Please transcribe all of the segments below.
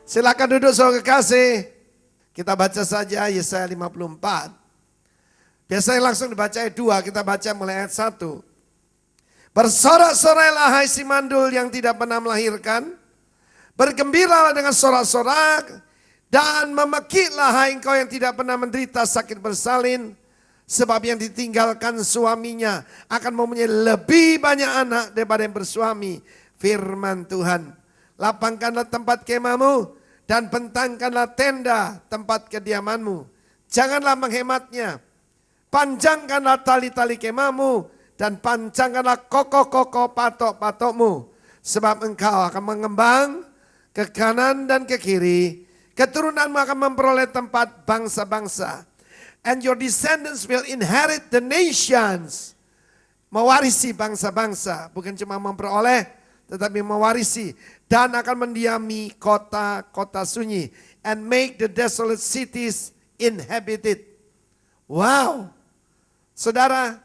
Silakan duduk saudara kekasih. Kita baca saja Yesaya 54. Biasanya langsung dibaca ayat 2, kita baca mulai ayat 1. Bersorak-sorailah hai si mandul yang tidak pernah melahirkan. Bergembiralah dengan sorak-sorak. Dan memekiklah hai engkau yang tidak pernah menderita sakit bersalin. Sebab yang ditinggalkan suaminya akan mempunyai lebih banyak anak daripada yang bersuami. Firman Tuhan. Lapangkanlah tempat kemahmu dan bentangkanlah tenda tempat kediamanmu. Janganlah menghematnya. Panjangkanlah tali-tali kemahmu dan panjangkanlah kokoh-kokoh patok-patokmu. Sebab engkau akan mengembang ke kanan dan ke kiri. Keturunanmu akan memperoleh tempat bangsa-bangsa. And your descendants will inherit the nations. Mewarisi bangsa-bangsa. Bukan cuma memperoleh, tetapi mewarisi. Dan akan mendiami kota-kota sunyi. And make the desolate cities inhabited. Wow. Saudara,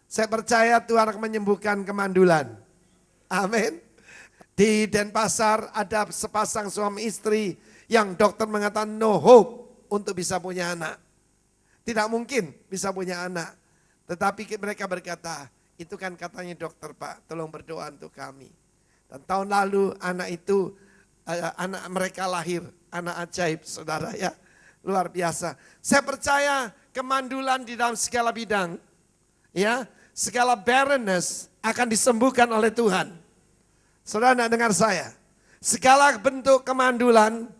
saya percaya Tuhan akan menyembuhkan kemandulan. Amin. Di Denpasar ada sepasang suami istri yang dokter mengatakan no hope untuk bisa punya anak. Tidak mungkin bisa punya anak. Tetapi mereka berkata, itu kan katanya dokter Pak, tolong berdoa untuk kami. Dan tahun lalu anak mereka lahir, anak ajaib saudara ya. Luar biasa. Saya percaya kemandulan di dalam segala bidang, ya, segala barrenness akan disembuhkan oleh Tuhan. Saudara tidak dengar saya? Segala bentuk kemandulan,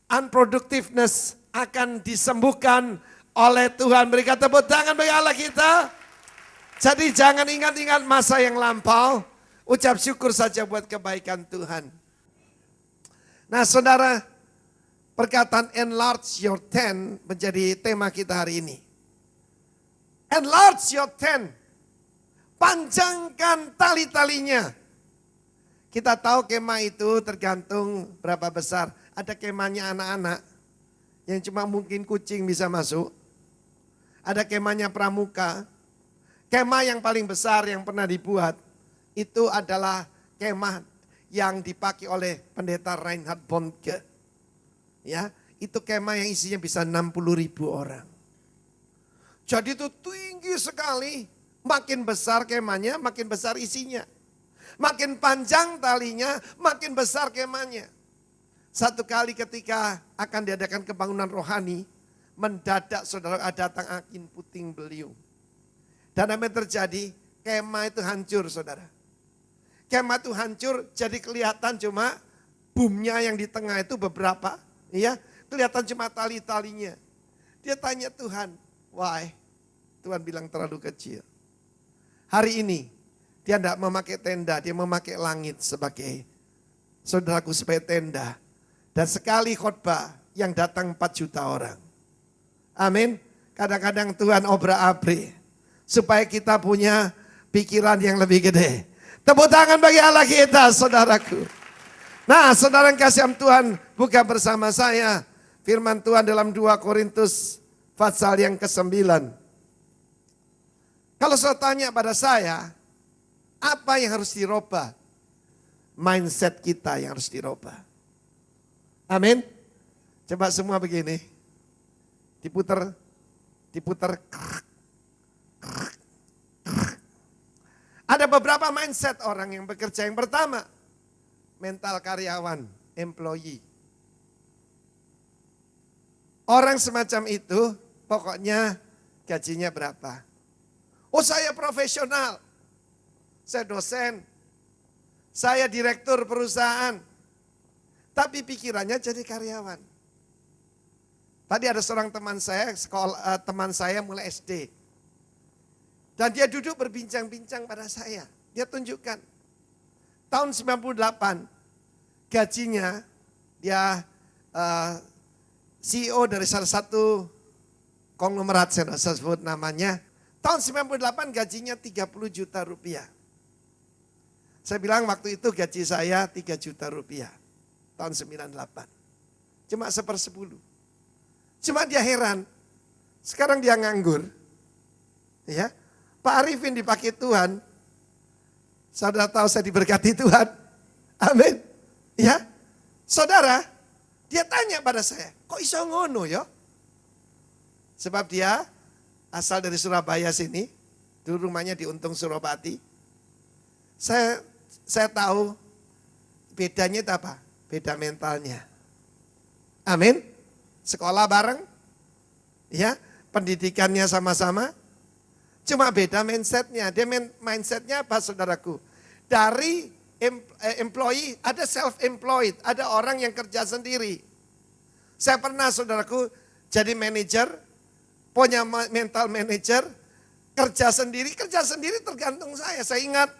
unproductiveness akan disembuhkan oleh Tuhan. Berikan tepuk tangan bagi Allah kita. Jadi jangan ingat-ingat masa yang lampau. Ucap syukur saja buat kebaikan Tuhan. Nah saudara, perkataan enlarge your tent menjadi tema kita hari ini. Enlarge your tent. Panjangkan tali-talinya. Kita tahu kemah itu tergantung berapa besar. Ada kemahnya anak-anak yang cuma mungkin kucing bisa masuk. Ada kemahnya pramuka. Kemah yang paling besar yang pernah dibuat itu adalah kemah yang dipakai oleh pendeta Reinhard Bonnke. Ya, itu kemah yang isinya bisa 60.000 orang. Jadi itu tinggi sekali. Makin besar kemahnya, makin besar isinya. Makin panjang talinya, makin besar kemahnya. Satu kali ketika akan diadakan pembangunan rohani, mendadak saudara datang angin puting beliung. Dan apa yang terjadi? Kemah itu hancur saudara. Kemah itu hancur, jadi kelihatan cuma boomnya yang di tengah itu beberapa. Ya, kelihatan cuma tali-talinya. Dia tanya Tuhan, why? Tuhan bilang terlalu kecil. Hari ini dia tidak memakai tenda, dia memakai langit sebagai saudaraku sebagai tenda. Dan sekali khotbah yang datang 4 juta orang. Amin. Kadang-kadang Tuhan obra-abri supaya kita punya pikiran yang lebih gede. Tepuk tangan bagi Allah kita, saudaraku. Nah, saudara yang kasih Tuhan, buka bersama saya firman Tuhan dalam 2 Korintus pasal yang ke-9. Kalau saya tanya pada saya, apa yang harus dirubah? Mindset kita yang harus dirubah. Amin. Coba semua begini. Diputar. Ada beberapa mindset orang yang bekerja. Yang pertama, mental karyawan, employee. Orang semacam itu pokoknya gajinya berapa. Oh saya profesional, saya dosen, saya direktur perusahaan. Tapi pikirannya jadi karyawan. Tadi ada seorang teman saya mulai SD. Dan dia duduk berbincang-bincang pada saya. Dia tunjukkan. Tahun 98 gajinya dia CEO dari salah satu konglomerat, saya sebut namanya. Tahun 98 gajinya 30 juta rupiah. Saya bilang waktu itu gaji saya 3 juta rupiah. Tahun 98. Cuma 1/10. Cuma dia heran. Sekarang dia nganggur. Ya. Pak Arifin dipakai Tuhan. Saudara tahu saya diberkati Tuhan. Amin. Ya. Saudara, Dia tanya pada saya, kok iso ngono ya? Sebab dia asal dari Surabaya sini, dulu rumahnya di Untung Suropati. Saya tahu bedanya itu apa? Beda mentalnya. Amin. Sekolah bareng, ya, pendidikannya sama-sama. Cuma beda mindsetnya. Dia mindsetnya apa saudaraku? Dari employee ada self-employed, ada orang yang kerja sendiri. Saya pernah saudaraku jadi manajer, punya mental manager, kerja sendiri tergantung saya. Saya ingat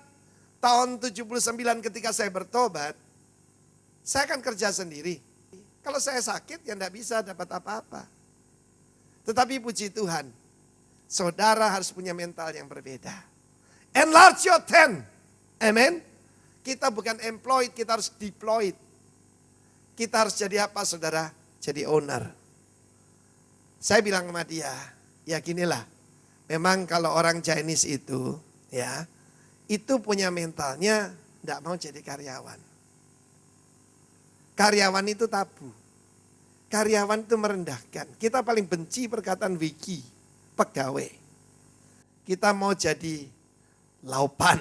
tahun 79 ketika saya bertobat, saya kan kerja sendiri. Kalau saya sakit ya enggak bisa dapat apa-apa. Tetapi puji Tuhan, saudara harus punya mental yang berbeda. Enlarge your tent. Amen. Kita bukan employed, kita harus deployed. Kita harus jadi apa saudara? Jadi owner. Saya bilang sama dia, ya ginilah. Memang kalau orang Chinese itu, ya, itu punya mentalnya enggak mau jadi karyawan. Karyawan itu tabu. Karyawan itu merendahkan. Kita paling benci perkataan wiki, pegawai. Kita mau jadi laupan.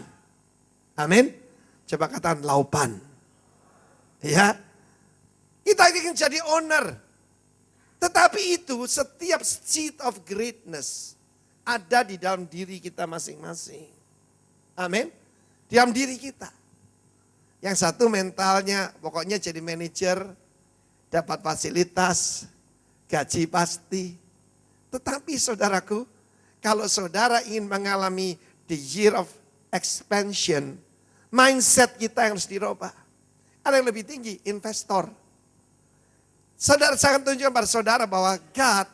Amin. Coba katakan laupan. Ya. Kita ingin jadi owner. Tetapi itu setiap seed of greatness ada di dalam diri kita masing-masing. Amin. Di dalam diri kita. Yang satu mentalnya pokoknya jadi manajer, dapat fasilitas, gaji pasti. Tetapi saudaraku, kalau saudara ingin mengalami the year of expansion, mindset kita yang harus dirubah. Ada yang lebih tinggi, investor. Saudara sangat tunjukkan pada saudara bahwa God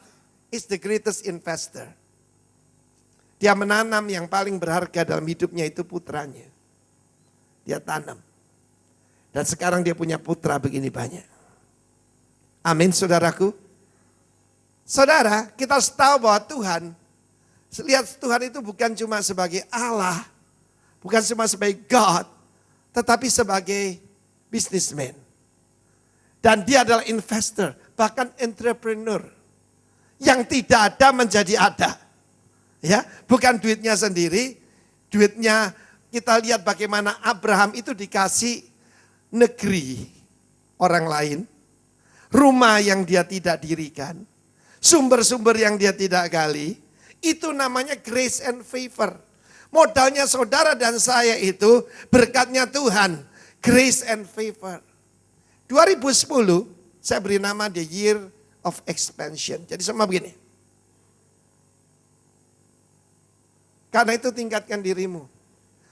is the greatest investor. Dia menanam yang paling berharga dalam hidupnya itu putranya. Dia tanam. Dan sekarang dia punya putra begini banyak. Amin saudaraku. Saudara, kita harus tahu bahwa Tuhan, lihat Tuhan itu bukan cuma sebagai Allah, bukan cuma sebagai God, tetapi sebagai businessman. Dan dia adalah investor, bahkan entrepreneur. Yang tidak ada menjadi ada. Ya, bukan duitnya sendiri, duitnya kita lihat bagaimana Abraham itu dikasih negeri orang lain. Rumah yang dia tidak dirikan, sumber-sumber yang dia tidak gali, itu namanya grace and favor. Modalnya saudara dan saya itu berkatnya Tuhan, grace and favor. 2010 saya beri nama the year of expansion. Jadi semua begini. Karena itu tingkatkan dirimu.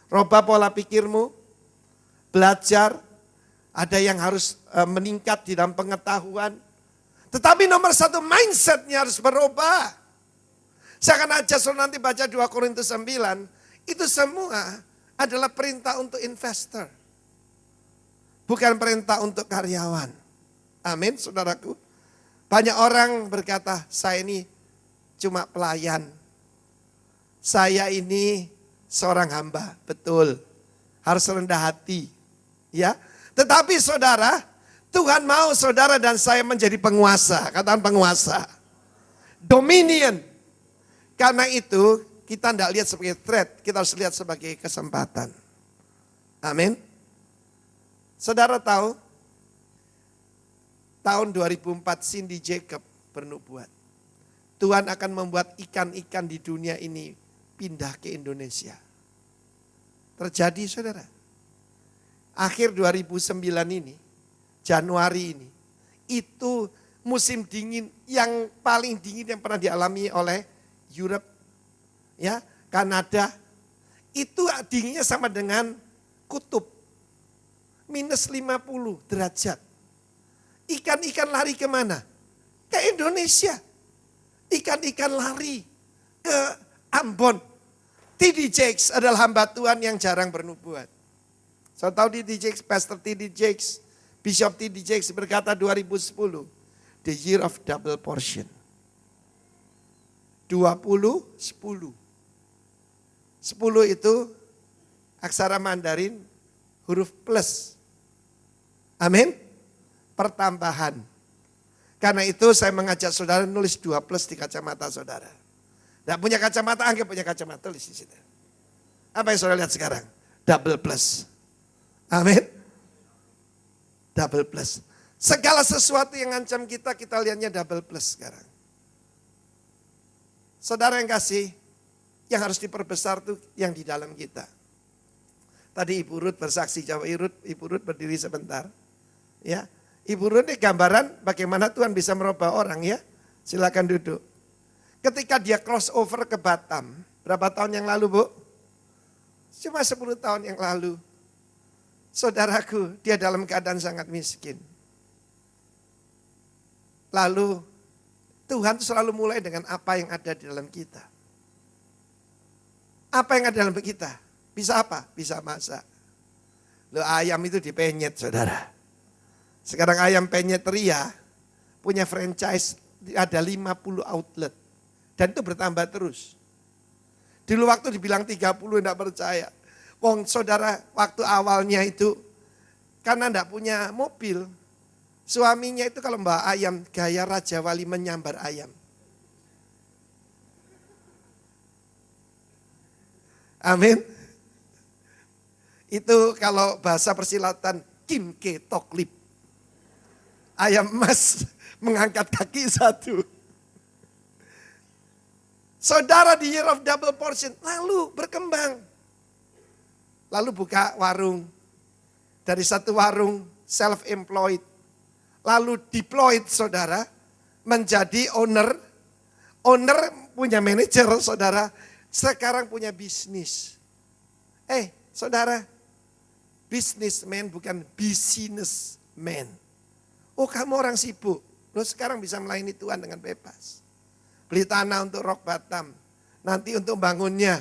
Rubah pola pikirmu, belajar. Ada yang harus meningkat di dalam pengetahuan. Tetapi nomor satu mindsetnya harus berubah. Saya akan ajak saudara nanti baca 2 Korintus 9. Itu semua adalah perintah untuk investor. Bukan perintah untuk karyawan. Amin saudaraku. Banyak orang berkata, saya ini cuma pelayan. Saya ini seorang hamba. Betul. Harus rendah hati. Ya. Tetapi saudara, Tuhan mau saudara dan saya menjadi penguasa. Katakan penguasa. Dominion. Karena itu kita tidak lihat sebagai threat, kita harus lihat sebagai kesempatan. Amin. Saudara tahu, tahun 2004 Cindy Jacob bernubuat. Tuhan akan membuat ikan-ikan di dunia ini pindah ke Indonesia. Terjadi saudara. Akhir 2009 ini, Januari ini, itu musim dingin yang paling dingin yang pernah dialami oleh Europe, ya, Kanada. Itu dinginnya sama dengan kutub, minus 50 derajat. Ikan-ikan lari kemana? Ke Indonesia. Ikan-ikan lari ke Ambon. T.D. Jakes adalah hamba Tuhan yang jarang bernubuat. Saya tahu T.D. Jakes, Pastor T.D. Jakes, Bishop T.D. Jakes berkata 2010, the year of double portion. 20, 10. 10 itu aksara Mandarin huruf plus. Amin. Pertambahan. Karena itu saya mengajak saudara nulis 2+ di kacamata saudara. Tidak punya kacamata, anggap punya kacamata, tulis di situ. Apa yang saudara lihat sekarang? Double plus. Amin. Double plus. Segala sesuatu yang ngancam kita, kita lihatnya double plus sekarang. Saudara yang kasih, yang harus diperbesar tuh yang di dalam kita. Tadi Ibu Ruth bersaksi, coba Ibu Ruth berdiri sebentar. Ya, Ibu Ruth ini gambaran bagaimana Tuhan bisa merubah orang ya. Silakan duduk. Ketika dia crossover ke Batam, berapa tahun yang lalu Bu? Cuma 10 tahun yang lalu. Saudaraku, dia dalam keadaan sangat miskin. Lalu Tuhan itu selalu mulai dengan apa yang ada di dalam kita. Apa yang ada dalam kita? Bisa apa? Bisa masak. Loh, ayam itu dipenyet saudara. Sekarang ayam penyet Ria punya franchise ada 50 outlet. Dan itu bertambah terus. Dulu waktu dibilang 30 enggak percaya. Wong saudara waktu awalnya itu karena enggak punya mobil. Suaminya itu kalau mbak ayam gaya Raja Wali menyambar ayam. Amin. Itu kalau bahasa persilatan kimke toklip. Ayam emas mengangkat kaki satu. Saudara di year of double portion lalu berkembang. Lalu buka warung. Dari satu warung self-employed. Lalu deployed saudara menjadi owner. Owner punya manajer saudara. Sekarang punya bisnis. Saudara. Businessman bukan businessman. Oh kamu orang sibuk. Lo sekarang bisa melayani Tuhan dengan bebas. Beli tanah untuk Rock Batam. Nanti untuk bangunnya.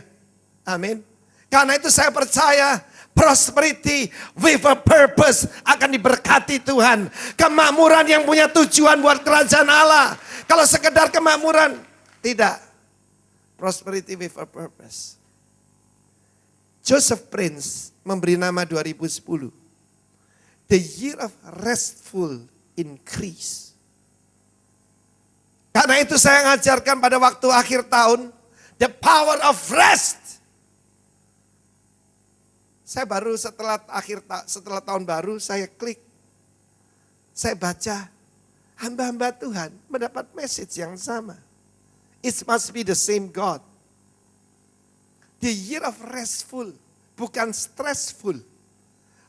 Amin. Karena itu saya percaya prosperity with a purpose akan diberkati Tuhan. Kemakmuran yang punya tujuan buat kerajaan Allah. Kalau sekedar kemakmuran, tidak. Prosperity with a purpose. Joseph Prince memberi nama 2010. The year of restful increase. Karena itu saya ngajarkan pada waktu akhir tahun. The power of rest. Saya baru setelah tahun baru saya klik. Saya baca hamba-hamba Tuhan mendapat message yang sama. It must be the same God. The year of restful, bukan stressful.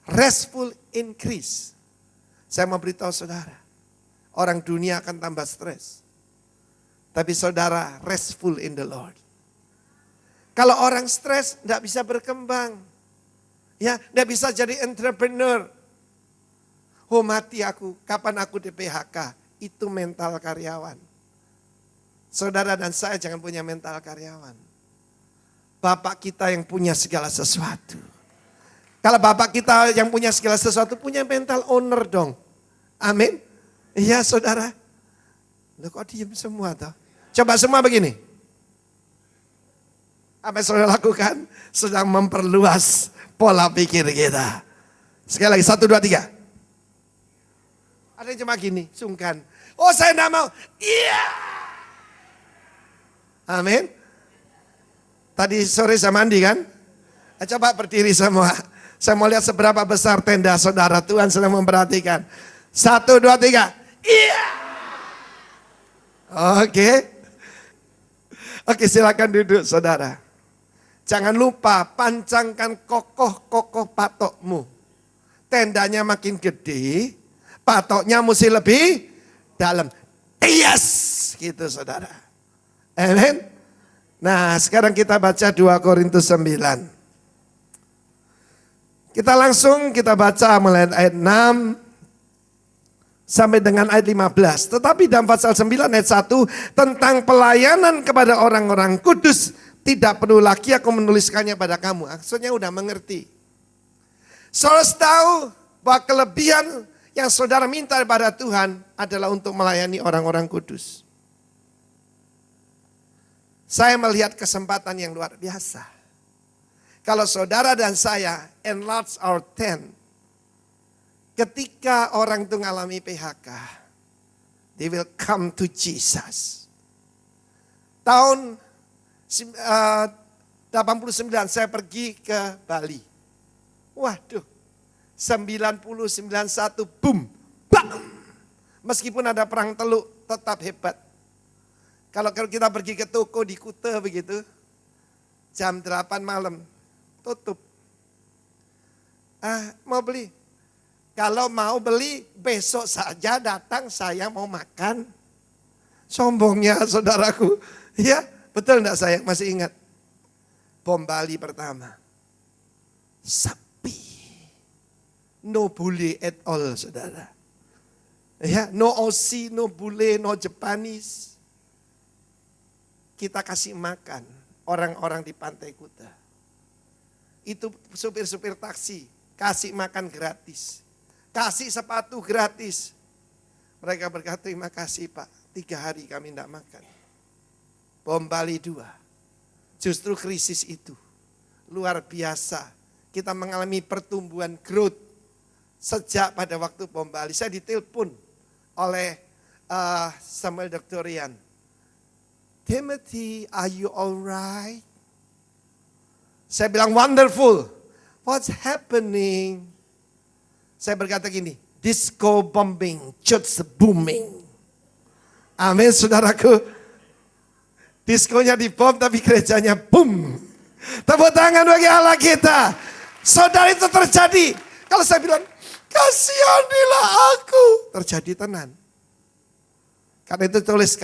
Restful increase. Saya mau beritahu saudara, orang dunia akan tambah stres. Tapi saudara restful in the Lord. Kalau orang stres tidak bisa berkembang. Ya, tidak bisa jadi entrepreneur. Oh mati aku, kapan aku di PHK? Itu mental karyawan. Saudara dan saya jangan punya mental karyawan. Bapak kita yang punya segala sesuatu. Kalau bapak kita yang punya segala sesuatu punya mental owner dong. Amin. Iya saudara. Loh kok diem semua toh? Coba semua begini. Apa yang saudara lakukan? Sedang memperluas pola pikir kita. Sekali lagi, 1, 2, 3. Ada yang cuma gini, sungkan. Oh saya enggak mau. Iya. Amin. Tadi sore saya mandi kan? Coba berdiri semua. Saya mau lihat seberapa besar tenda saudara. Tuhan sedang memperhatikan. 1, 2, 3. Iya. Oke, silakan duduk saudara. Jangan lupa pancangkan kokoh-kokoh patokmu. Tendanya makin gede, patoknya mesti lebih dalam. Yes, gitu saudara. Amen. Nah sekarang kita baca 2 Korintus 9. Kita baca mulai ayat 6 sampai dengan ayat 15. Tetapi dalam pasal 9 ayat 1 tentang pelayanan kepada orang-orang kudus. Tidak perlu lagi aku menuliskannya pada kamu. Maksudnya udah mengerti. Saudara tahu bahwa kelebihan yang saudara minta kepada Tuhan adalah untuk melayani orang-orang kudus. Saya melihat kesempatan yang luar biasa. Kalau saudara dan saya enlarge our tent. Ketika orang itu mengalami PHK. They will come to Jesus. Tahun 89 saya pergi ke Bali. Waduh, 90-91 boom, bam. Meskipun ada perang Teluk tetap hebat. Kalau kita pergi ke toko di Kuta begitu, jam 8 malam tutup. Mau beli? Kalau mau beli besok saja datang, saya mau makan. Sombongnya saudaraku. Ya, betul enggak saya masih ingat. Bom Bali pertama. Sepi. No bule at all, saudara. Ya, no Aussie, no bule, no Japanese. Kita kasih makan orang-orang di Pantai Kuta. Itu supir-supir taksi, kasih makan gratis. Kasih sepatu gratis. Mereka berkata, terima kasih Pak, 3 hari kami tidak makan. Bom Bali 2. Justru krisis itu luar biasa. Kita mengalami pertumbuhan growth sejak pada waktu bom Bali. Saya ditelepon oleh Samuel Doktorian. Timothy, are you alright? Saya bilang wonderful. What's happening? Saya berkata gini, disco bombing, church booming. Amin saudaraku. Diskonya dibom tapi gerejanya boom. Tepuk tangan bagi Allah kita. Saudara itu terjadi. Kalau saya bilang, kasihanilah aku. Terjadi tenan. Karena itu tulis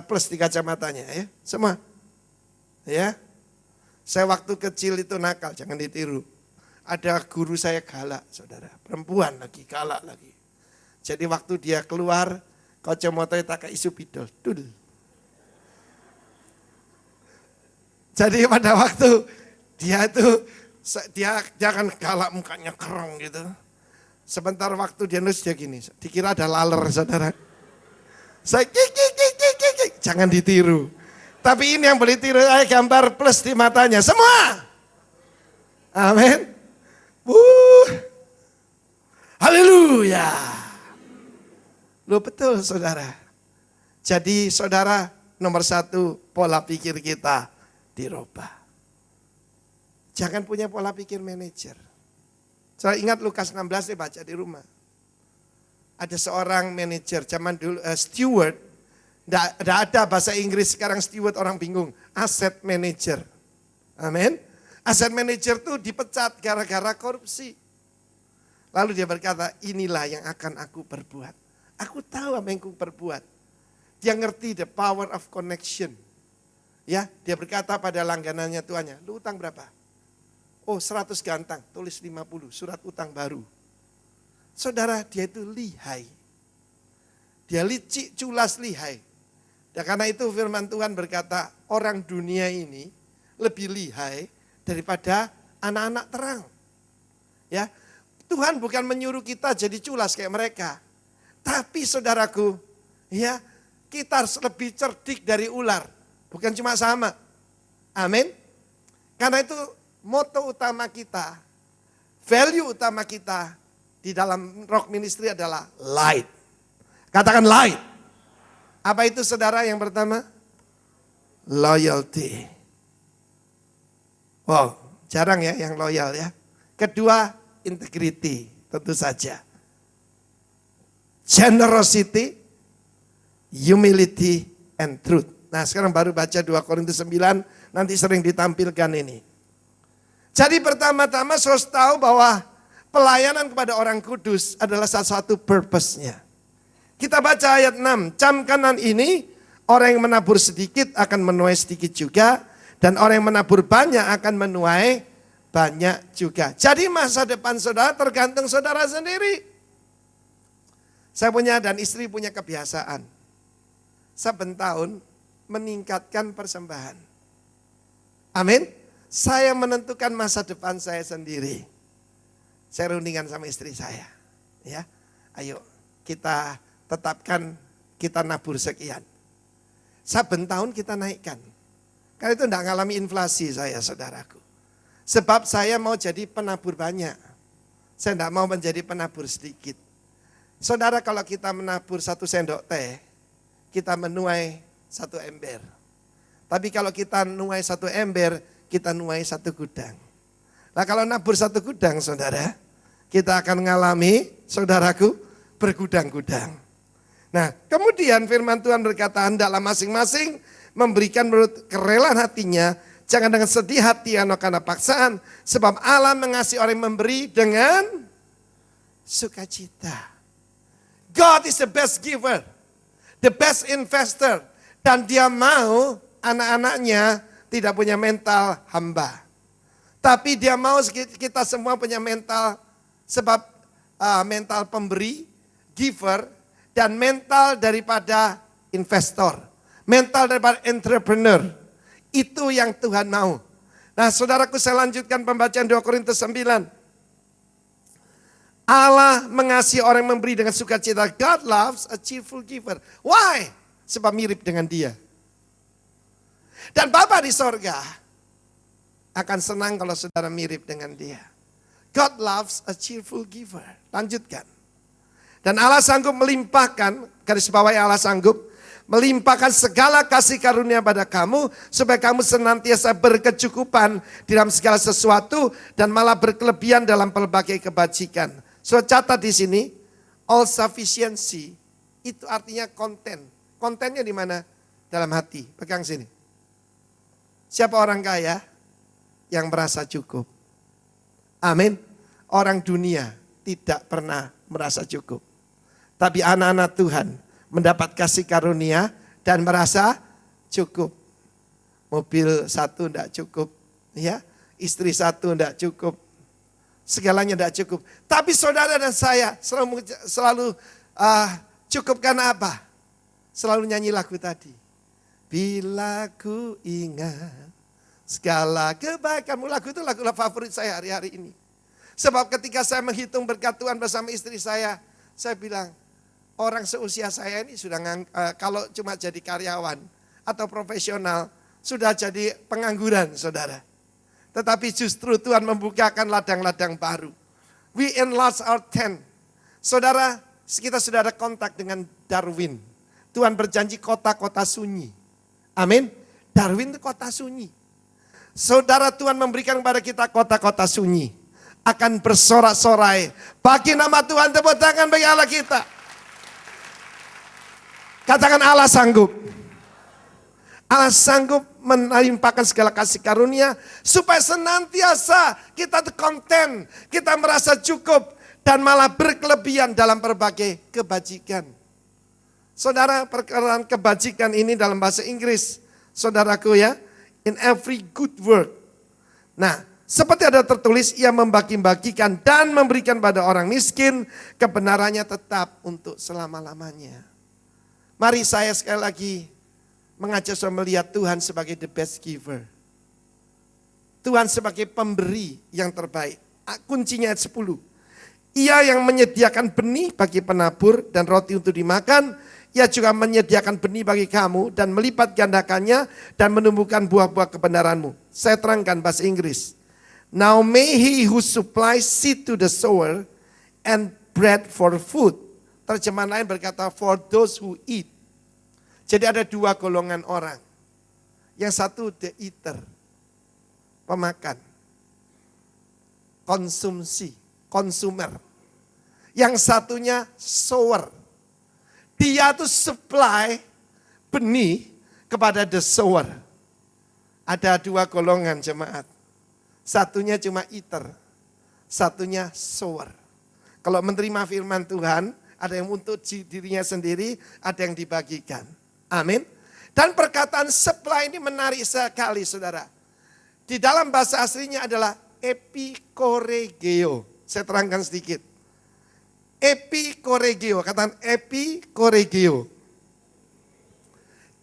plus di kacamatanya ya. Semua. Ya. Saya waktu kecil itu nakal, jangan ditiru. Ada guru saya galak, saudara. Perempuan lagi, galak lagi. Jadi waktu dia keluar, kacamata tak isu bidol. Dul. Jadi pada waktu dia akan galak, mukanya kerong gitu. Sebentar waktu dia nulis dia gini, dikira ada laler saudara. Saya kik, jangan ditiru. Tapi ini yang boleh tiru, saya gambar plus di matanya, semua. Amin. Haleluya. Loh betul saudara. Jadi saudara nomor 1 pola pikir kita dirubah. Jangan punya pola pikir manajer. Saya ingat Lukas 16 baca di rumah. Ada seorang manajer zaman dulu, steward. Tidak ada bahasa Inggris sekarang steward orang bingung. Asset manager. Amin. Asset manager itu dipecat gara-gara korupsi. Lalu dia berkata, inilah yang akan aku perbuat. Aku tahu apa yang aku perbuat. Dia ngerti the power of connection. Ya, dia berkata pada langganannya tuannya, lu utang berapa? Oh 100 gantang, tulis 50, surat utang baru. Saudara, dia itu lihai. Dia licik, culas, lihai. Dan karena itu firman Tuhan berkata, orang dunia ini lebih lihai daripada anak-anak terang. Ya, Tuhan bukan menyuruh kita jadi culas kayak mereka. Tapi saudaraku, ya, kita harus lebih cerdik dari ular. Bukan cuma sama. Amin. Karena itu moto utama kita, value utama kita di dalam rock ministry adalah light. Katakan light. Apa itu saudara yang pertama? Loyalty. Wow, jarang ya yang loyal ya. Kedua, integrity, tentu saja. Generosity, humility, and truth. Nah sekarang baru baca 2 Korintus 9, nanti sering ditampilkan ini. Jadi pertama-tama saya harus tahu bahwa pelayanan kepada orang kudus adalah salah satu purpose-nya. Kita baca ayat 6, camkanan ini orang yang menabur sedikit akan menuai sedikit juga. Dan orang yang menabur banyak akan menuai banyak juga. Jadi masa depan saudara tergantung saudara sendiri. Saya punya dan istri punya kebiasaan. Saben tahun meningkatkan persembahan. Amin. Saya menentukan masa depan saya sendiri. Saya rundingan sama istri saya. Ya, ayo kita tetapkan kita nabur sekian. Saben tahun kita naikkan. Karena itu tidak mengalami inflasi saya saudaraku. Sebab saya mau jadi penabur banyak. Saya tidak mau menjadi penabur sedikit. Saudara kalau kita menabur 1 sendok teh, kita menuai satu ember. Tapi kalau kita nuai satu ember, kita nuai satu gudang. Nah kalau nabur satu gudang saudara, kita akan mengalami, saudaraku, bergudang-gudang. Nah kemudian firman Tuhan berkata, hendaklah masing-masing memberikan menurut kerelaan hatinya, jangan dengan sedih hati atau karena paksaan, sebab Allah mengasihi orang yang memberi dengan sukacita. God is the best giver, the best investor, dan dia mau anak-anaknya tidak punya mental hamba. Tapi dia mau kita semua punya mental, sebab mental pemberi, giver, dan mental daripada investor. Mental daripada entrepreneur. Itu yang Tuhan mau. Nah saudaraku, saya lanjutkan pembacaan 2 Korintus 9. Allah mengasihi orang yang memberi dengan sukacita. God loves a cheerful giver. Why? Sebab mirip dengan dia. Dan Bapa di sorga akan senang kalau saudara mirip dengan dia. God loves a cheerful giver. Lanjutkan. Dan Allah sanggup melimpahkan, garis bawahi Allah sanggup, melimpahkan segala kasih karunia pada kamu, supaya kamu senantiasa berkecukupan dalam segala sesuatu, dan malah berkelebihan dalam pelbagai kebajikan. So catat di sini, all sufficiency, itu artinya konten. Kontennya di mana? Dalam hati. Pegang sini. Siapa orang kaya yang merasa cukup? Amin. Orang dunia tidak pernah merasa cukup. Tapi anak-anak Tuhan mendapat kasih karunia dan merasa cukup. Mobil satu tidak cukup, ya, istri satu tidak cukup, segalanya tidak cukup. Tapi saudara dan saya selalu cukup karena apa? Selalu nyanyi lagu tadi. Bila ku ingat segala kebaikanmu, lagu itu lagu favorit saya hari-hari ini. Sebab ketika saya menghitung berkat Tuhan bersama istri saya bilang, orang seusia saya ini sudah kalau cuma jadi karyawan atau profesional, sudah jadi pengangguran saudara. Tetapi justru Tuhan membukakan ladang-ladang baru. We enlarge our tent. Saudara, kita sudah ada kontak dengan Darwin. Tuhan berjanji kota-kota sunyi. Amin. Darwin itu kota sunyi. Saudara, Tuhan memberikan kepada kita kota-kota sunyi. Akan bersorak-sorai. Bagi nama Tuhan, tepuk tangan bagi Allah kita. Katakan Allah sanggup. Allah sanggup melimpahkan segala kasih karunia. Supaya senantiasa kita konten. Kita merasa cukup. Dan malah berkelebihan dalam berbagai kebajikan. Saudara, perkataan kebajikan ini dalam bahasa Inggris. Saudaraku ya. In every good work. Nah, seperti ada tertulis, ia membagi-bagikan dan memberikan pada orang miskin, kebenarannya tetap untuk selama-lamanya. Mari saya sekali lagi mengajak saudara melihat Tuhan sebagai the best giver. Tuhan sebagai pemberi yang terbaik. Kuncinya ayat 10. Ia yang menyediakan benih bagi penabur dan roti untuk dimakan, ia juga menyediakan benih bagi kamu dan melipat gandakannya dan menumbuhkan buah-buah kebenaranmu. Saya terangkan bahasa Inggris. Now may he who supplies seed to the sower and bread for food. Terjemahan lain berkata for those who eat. Jadi ada dua golongan orang. Yang satu the eater, pemakan. Konsumsi, consumer. Yang satunya sower. Dia tuh supply benih kepada the sower. Ada dua golongan jemaat. Satunya cuma eater, satunya sower. Kalau menerima firman Tuhan, ada yang untuk dirinya sendiri, ada yang dibagikan. Amin. Dan perkataan supply ini menarik sekali saudara. Di dalam bahasa aslinya adalah epikoregeo. Saya terangkan sedikit. Epikoregeo, katakan epikoregeo.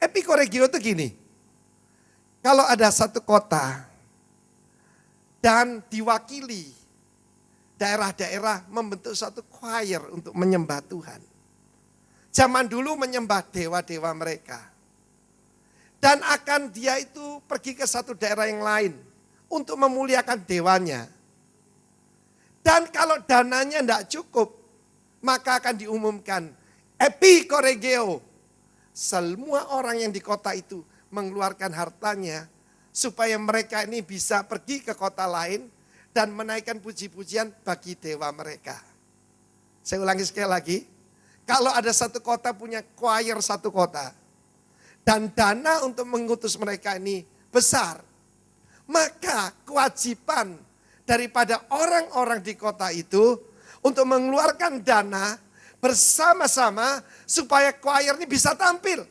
Epikoregeo itu gini. Kalau ada satu kota dan diwakili daerah-daerah membentuk satu choir untuk menyembah Tuhan. Zaman dulu menyembah dewa-dewa mereka. Dan akan dia itu pergi ke satu daerah yang lain untuk memuliakan dewanya. Dan kalau dananya tidak cukup, maka akan diumumkan epikoregeo. semua orang yang di kota itu mengeluarkan hartanya supaya mereka ini bisa pergi ke kota lain dan menaikkan puji-pujian bagi dewa mereka. Saya ulangi sekali lagi, kalau ada satu kota punya choir satu kota dan dana untuk mengutus mereka ini besar, maka kewajiban daripada orang-orang di kota itu untuk mengeluarkan dana bersama-sama supaya choir ini bisa tampil.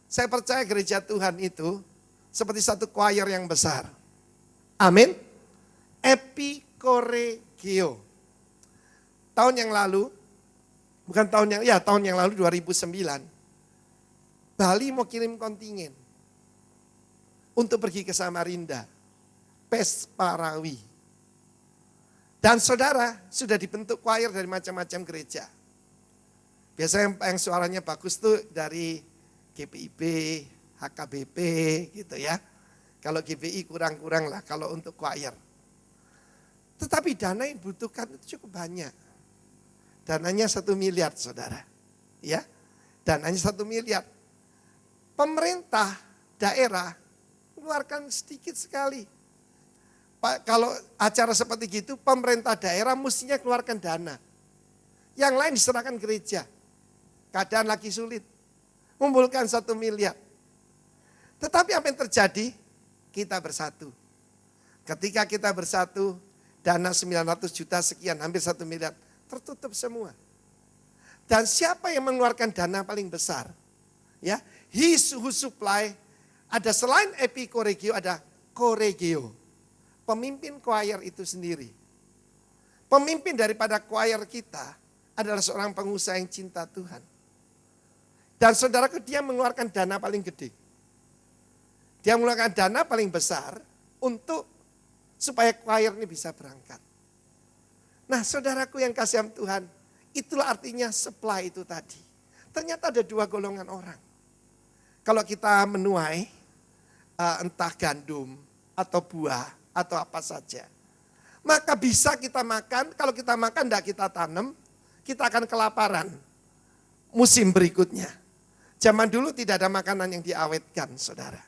Saya percaya gereja Tuhan itu seperti satu choir yang besar. Amin. Epikoregio. Tahun yang lalu, tahun yang lalu 2009, Bali mau kirim kontingen untuk pergi ke Samarinda, Pesparawi. Dan saudara, sudah dibentuk choir dari macam-macam gereja. Biasanya yang suaranya bagus tuh dari GPIB, HKBP gitu ya. Kalau GBI kurang-kurang lah kalau untuk choir. Tetapi dana yang dibutuhkan itu cukup banyak. Dananya 1 miliar saudara. Ya, dananya 1 miliar. Pemerintah daerah keluarkan sedikit sekali. Kalau acara seperti gitu, pemerintah daerah mestinya keluarkan dana. Yang lain diserahkan gereja. Keadaan lagi sulit. Kumpulkan 1 miliar. Tetapi apa yang terjadi? Kita bersatu. Ketika kita bersatu, dana 900 juta sekian, hampir 1 miliar. Tertutup semua. Dan siapa yang mengeluarkan dana paling besar? Ya, he who supply, ada selain epikoregio, ada koregio. Pemimpin choir itu sendiri. Pemimpin daripada choir kita adalah seorang pengusaha yang cinta Tuhan. Dan saudaraku, dia mengeluarkan dana paling gede. Dia mengeluarkan dana paling besar untuk supaya choir ini bisa berangkat. Nah saudaraku yang kasih Tuhan, itulah artinya supply itu tadi. Ternyata ada 2 golongan orang. Kalau kita menuai entah gandum atau buah atau apa saja, maka bisa kita makan. Kalau kita makan tidak kita tanam, kita akan kelaparan musim berikutnya. Zaman dulu tidak ada makanan yang diawetkan saudara.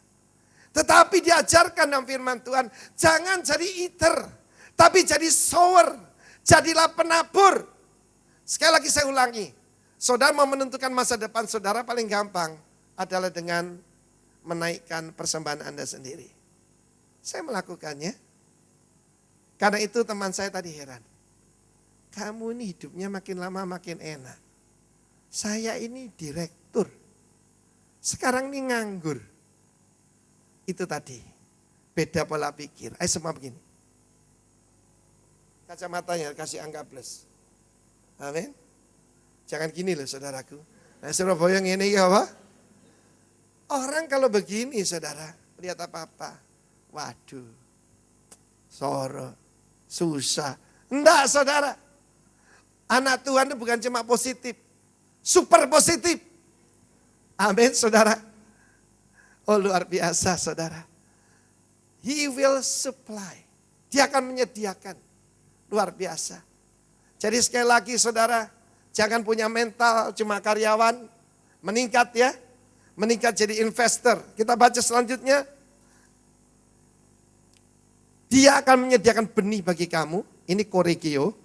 Tetapi diajarkan dalam firman Tuhan, jangan jadi eater, tapi jadi sower, jadilah penabur. Sekali lagi saya ulangi, saudara mau menentukan masa depan saudara paling gampang adalah dengan menaikkan persembahan Anda sendiri. Saya melakukannya, karena itu teman saya tadi heran. Kamu ini hidupnya makin lama makin enak. Saya ini direktur, sekarang ini nganggur. Itu tadi, beda pola pikir. Ayo semua begini. Kacamatanya kasih angka plus. Amin. Jangan gini loh saudaraku. Nah Surabaya ini ya apa? Orang kalau begini saudara, lihat apa-apa. Waduh, soro, susah. Enggak saudara. Anak Tuhan itu bukan cuma positif, super positif. Amin saudara. Oh luar biasa saudara. He will supply. Dia akan menyediakan. Luar biasa. Jadi sekali lagi saudara, jangan punya mental cuma karyawan. Meningkat ya. Meningkat jadi investor. Kita baca selanjutnya. Dia akan menyediakan benih bagi kamu. Ini koregio.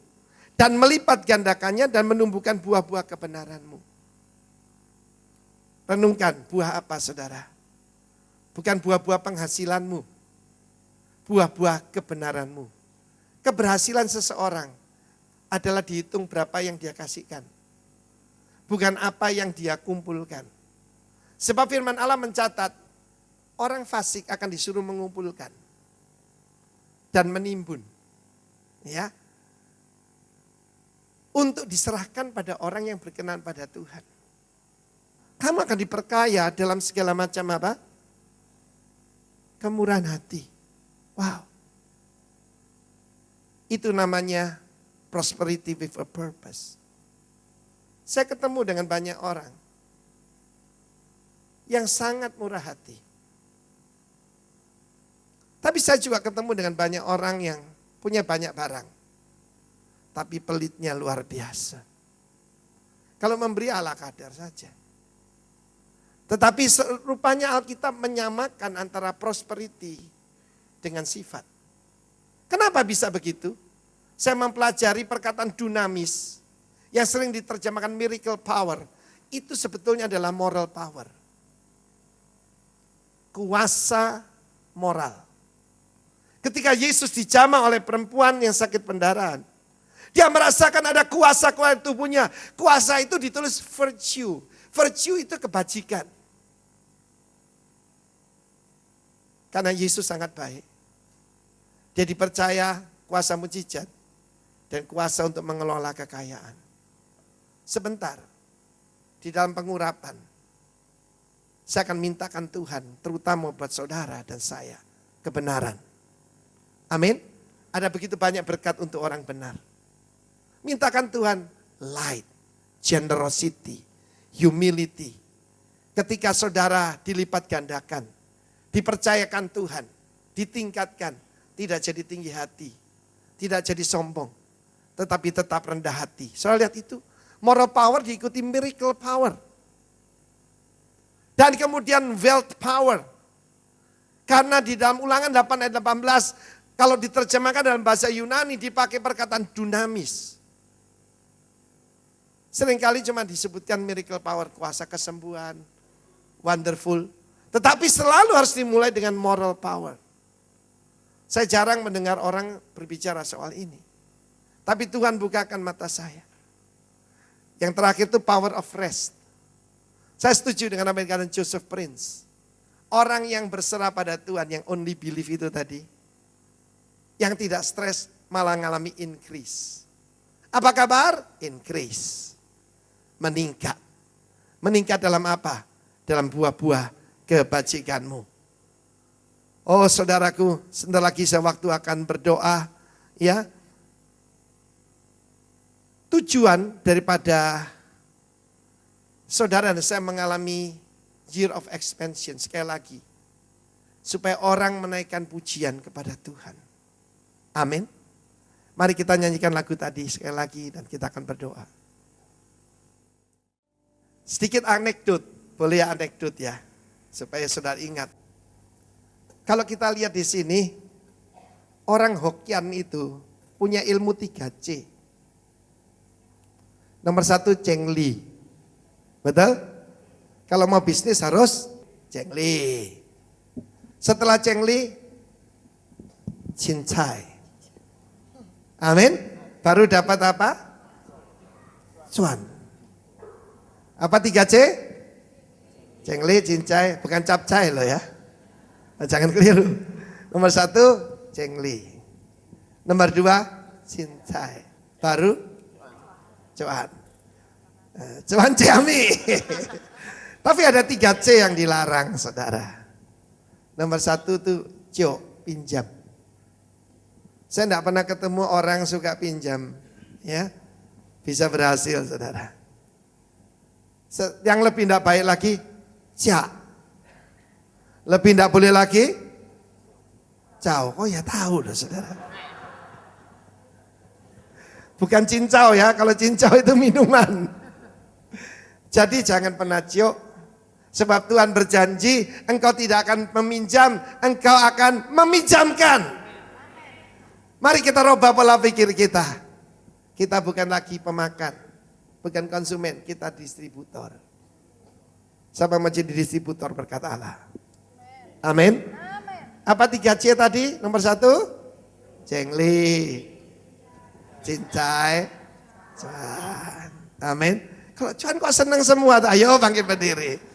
Dan melipat gandakannya dan menumbuhkan buah-buah kebenaranmu. Renungkan buah apa saudara? Bukan buah-buah penghasilanmu, buah-buah kebenaranmu. Keberhasilan seseorang adalah dihitung berapa yang dia kasihkan. Bukan apa yang dia kumpulkan. Sebab firman Allah mencatat, orang fasik akan disuruh mengumpulkan dan menimbun. Ya, untuk diserahkan pada orang yang berkenan pada Tuhan. Kamu akan diperkaya dalam segala macam apa? Kemurahan hati. Wow. Itu namanya prosperity with a purpose. Saya ketemu dengan banyak orang yang sangat murah hati. Tapi saya juga ketemu dengan banyak orang yang punya banyak barang. Tapi pelitnya luar biasa. Kalau memberi ala kadar saja. Tetapi rupanya Alkitab menyamakan antara prosperity dengan sifat. Kenapa bisa begitu? Saya mempelajari perkataan dunamis yang sering diterjemahkan miracle power. Itu sebetulnya adalah moral power. Kuasa moral. Ketika Yesus dijamah oleh perempuan yang sakit pendarahan, dia merasakan ada kuasa keluar tubuhnya. Kuasa itu ditulis virtue. Virtue itu kebajikan. Karena Yesus sangat baik. Dia dipercaya kuasa mujizat dan kuasa untuk mengelola kekayaan. Sebentar, di dalam pengurapan, saya akan mintakan Tuhan, terutama buat saudara dan saya, kebenaran. Amin. Ada begitu banyak berkat untuk orang benar. Mintakan Tuhan light, generosity, humility. Ketika saudara dilipat gandakan, dipercayakan Tuhan, ditingkatkan, tidak jadi tinggi hati, tidak jadi sombong, tetapi tetap rendah hati. Saudara lihat itu, moral power diikuti miracle power. Dan kemudian wealth power. Karena di dalam Ulangan 8 ayat 18, kalau diterjemahkan dalam bahasa Yunani dipakai perkataan dunamis. Seringkali cuma disebutkan miracle power, kuasa kesembuhan, wonderful. Tetapi selalu harus dimulai dengan moral power. Saya jarang mendengar orang berbicara soal ini. Tapi Tuhan bukakan mata saya. Yang terakhir itu power of rest. Saya setuju dengan apa yang dikatakan Joseph Prince. Orang yang berserah pada Tuhan, yang only believe itu tadi. Yang tidak stres malah mengalami increase. Apa kabar? Increase. Meningkat. Meningkat dalam apa? Dalam buah-buah kebajikanmu. Oh saudaraku, sebentar lagi saya waktu akan berdoa. Ya. Tujuan daripada saudara dan saya mengalami year of expansion sekali lagi. Supaya orang menaikkan pujian kepada Tuhan. Amin. Mari kita nyanyikan lagu tadi sekali lagi dan kita akan berdoa. Sedikit anekdot, boleh ya anekdot ya. Supaya saudara ingat. Kalau kita lihat di sini, orang Hokkien itu punya ilmu 3C. Nomor 1 Cheng Li. Betul? Kalau mau bisnis harus Cheng Li. Setelah Cheng Li, Chin Cai. Amin. Baru dapat apa? Cuan. Apa 3C? Cheng Li, Chin Cai, bukan Cap Cai loh ya. Jangan keliru. Nomor 1, Cheng Li. Nomor 2, Chin Cai. Baru, Cuan. Cuan Ciami. Tapi ada 3C yang dilarang saudara. Nomor 1 tuh Jo, pinjam. Saya enggak pernah ketemu orang suka pinjam. Ya, bisa berhasil saudara. Yang lebih enggak baik lagi, Cia. Lebih tidak boleh lagi? Cao, oh ya tahu loh saudara. Bukan cincau ya, kalau cincau itu minuman. Jadi jangan pernah ciok. Sebab Tuhan berjanji, engkau tidak akan meminjam, engkau akan meminjamkan. Mari kita rubah pola pikir kita. Kita bukan lagi pemakan, bukan konsumen, kita distributor. Siapa mau jadi distributor berkata Allah? Amin. Apa 3C tadi? Nomor 1, Cheng Li, Chin Cai, Cuan. Amin. Kalau Cuan kok senang semua, ayo bangkit berdiri.